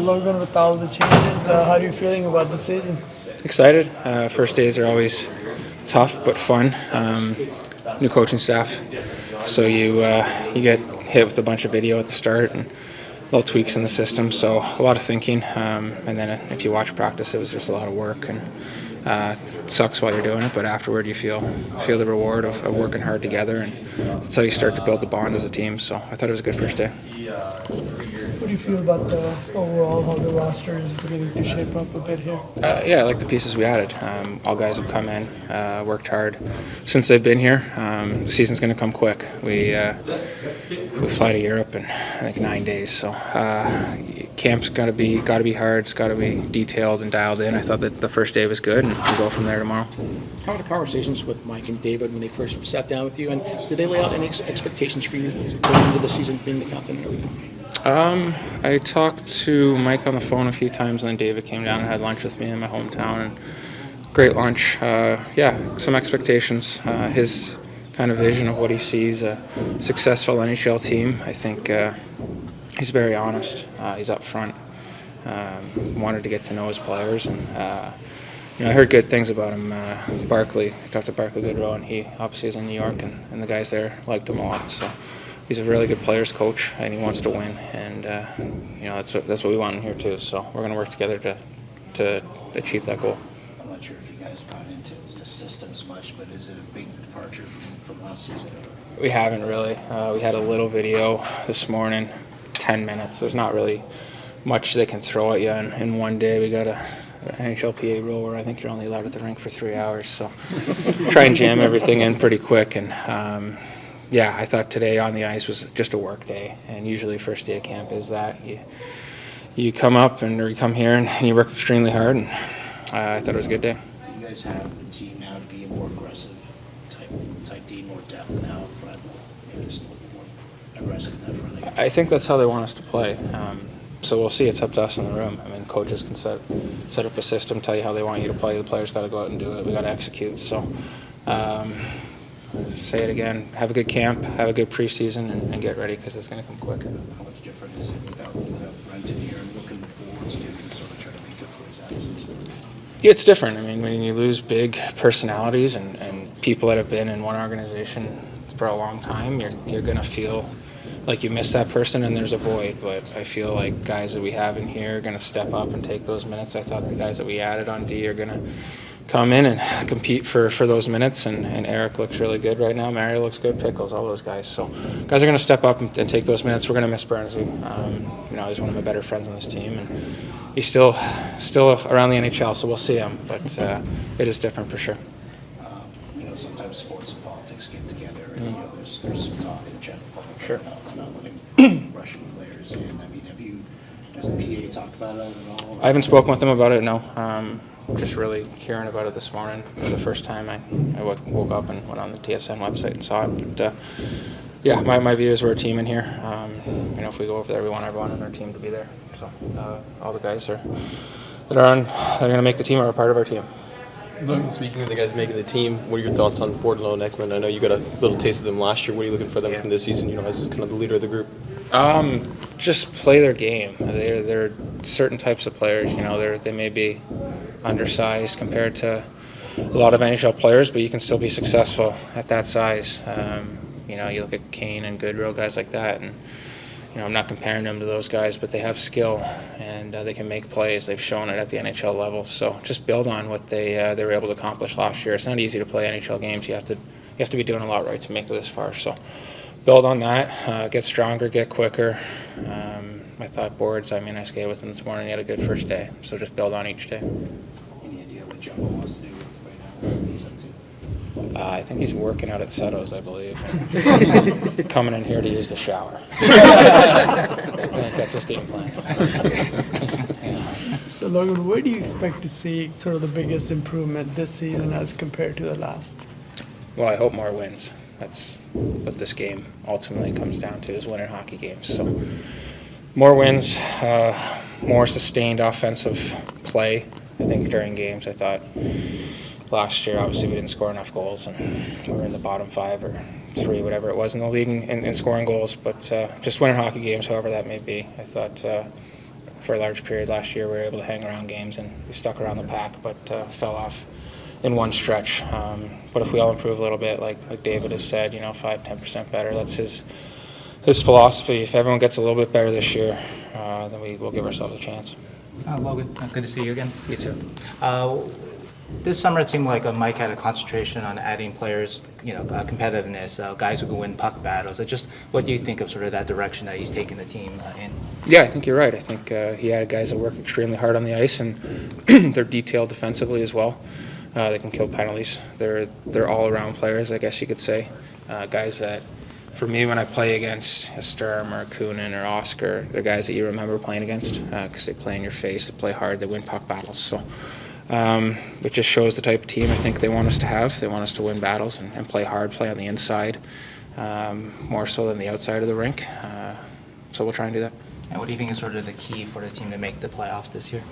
Logan, with all the changes, how are you feeling about the season? Excited. First days are always tough but fun. New coaching staff, so you get hit with a bunch of video at the start and little tweaks in the system. So a lot of thinking, and then if you watch practice, it was just a lot of work, and it sucks while you're doing it, but afterward you feel the reward of working hard together, and that's how you start to build the bond as a team. So I thought it was a good first day. What do you feel about the overall, how the roster is beginning to shape up a bit here? Yeah, I like the pieces we added. All guys have come in, worked hard since they've been here. The season's going to come quick. We fly to Europe in I think 9 days, so camp's got to be hard. It's got to be detailed and dialed in. I thought that the first day was good, and we'll go from there tomorrow. How were the conversations with Mike and David when they first sat down with you, and did they lay out any expectations for you going into the season, being the captain and everything? I talked to Mike on the phone a few times, and then David came down and had lunch with me in my hometown, and great lunch. Yeah, some expectations. His kind of vision of what he sees a successful NHL team. I think he's very honest. He's up front. Wanted to get to know his players, and I heard good things about him. Barkley, I talked to Barkley Goodrow, and he obviously is in New York, and the guys there liked him a lot. So he's a really good players coach, and he wants to win, and that's what we want in here too. So we're going to work together to achieve that goal. I'm not sure if you guys got into the systems much, but is it a big departure from last season? We haven't really. We had a little video this morning, 10 minutes. There's not really much they can throw at you in one day. We got an NHLPA rule where I think you're only allowed at the rink for 3 hours, so try and jam everything in pretty quick. And yeah, I thought today on the ice was just a work day, and usually first day of camp is that you come up or you come here and you work extremely hard, and I thought it was a good day. You guys have the team now to be a more aggressive type team, more depth now up front, maybe just a little more aggressive in that front. I think that's how they want us to play. So we'll see. It's up to us in the room. I mean, coaches can set up a system, tell you how they want you to play. The players got to go out and do it. We got to execute. So say it again. Have a good camp. Have a good preseason, and get ready because it's going to come quick. How much different is it without Brenton here and looking forward to sort of try to make up for his absence? It's different. I mean, when you lose big personalities and people that have been in one organization for a long time, you're going to feel like you miss that person and there's a void. But I feel like guys that we have in here are going to step up and take those minutes. I thought the guys that we added on D are going to come in and compete for those minutes, and Eric looks really good right now. Mario looks good, Pickles, all those guys. So guys are going to step up and take those minutes. We're going to miss Bernsey. He's one of my better friends on this team, and he's still around the NHL, so we'll see him. But it is different for sure. Sometimes sports and politics get together, and there's some talk in the general public Sure. about not letting Russian players in. I mean, does the PA talk about it at all? I haven't spoken with them about it, no. Just really hearing about it this morning for the first time. I woke up and went on the TSN website and saw it. But yeah, my view is we're a team in here. If we go over there, we want everyone on our team to be there. So all the guys that are going to make the team are a part of our team. Logan, speaking of the guys making the team, what are your thoughts on Bordelot and Ekman? I know you got a little taste of them last year. What are you looking for them from this season, as kind of the leader of the group? Just play their game. They're certain types of players. They may be undersized compared to a lot of NHL players, but you can still be successful at that size. You look at Kane and Goodrow, guys like that, and I'm not comparing them to those guys, but they have skill and they can make plays. They've shown it at the NHL level. So just build on what they were able to accomplish last year. It's not easy to play NHL games. You have to be doing a lot right to make it this far. So build on that, get stronger, get quicker. I thought Boards, I skated with him this morning. He had a good first day. So just build on each day. Any idea what Jumbo wants to do right now? What he's up to? I think he's working out at Seto's, I believe. Coming in here to use the shower. I think that's his game plan. So Logan, where do you expect to see sort of the biggest improvement this season as compared to the last? Well, I hope more wins. That's what this game ultimately comes down to, is winning hockey games. So more wins, more sustained offensive play. I think during games, I thought last year, obviously, we didn't score enough goals, and we were in the bottom 5 or 3, whatever it was in the league in scoring goals. But just winning hockey games, however that may be, I thought for a large period last year. We were able to hang around games, and we stuck around the pack, but fell off in one stretch. But if we all improve a little bit, like David has said, 5-10% better, that's his philosophy. If everyone gets a little bit better this year, then we will give ourselves a chance. Logan, good to see you again. You too. This summer, it seemed like Mike had a concentration on adding players, competitiveness, guys who can win puck battles. What do you think of sort of that direction that he's taking the team in? Yeah, I think you're right. I think he had guys that work extremely hard on the ice, and they're detailed defensively as well. They can kill penalties. They're all-around players, I guess you could say. Guys that, for me, when I play against a Sturm or a Kunin or Oscar, they're guys that you remember playing against because they play in your face, they play hard, they win puck battles. So it just shows the type of team I think they want us to have. They want us to win battles and play hard, play on the inside, more so than the outside of the rink. So we'll try and do that. And what do you think is sort of the key for the team to make the playoffs this year?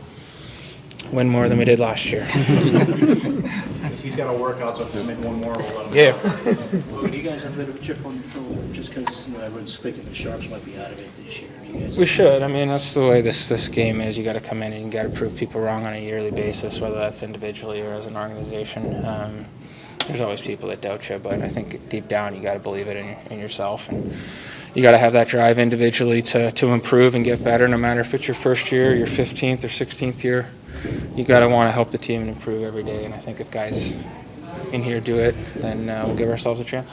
Win more than we did last year. He's got to work out, so if we make one more, we'll let him Yeah. Well, do you guys have a bit of a chip on your shoulder just because everyone's thinking the Sharks might be out of it this year? You guys We should. I mean, that's the way this game is. You got to come in and you got to prove people wrong on a yearly basis, whether that's individually or as an organization. There's always people that doubt you, but I think deep down you got to believe it in yourself, and you got to have that drive individually to improve and get better. No matter if it's your first year, your 15th or 16th year, you got to want to help the team and improve every day. And I think if guys in here do it, then we'll give ourselves a chance.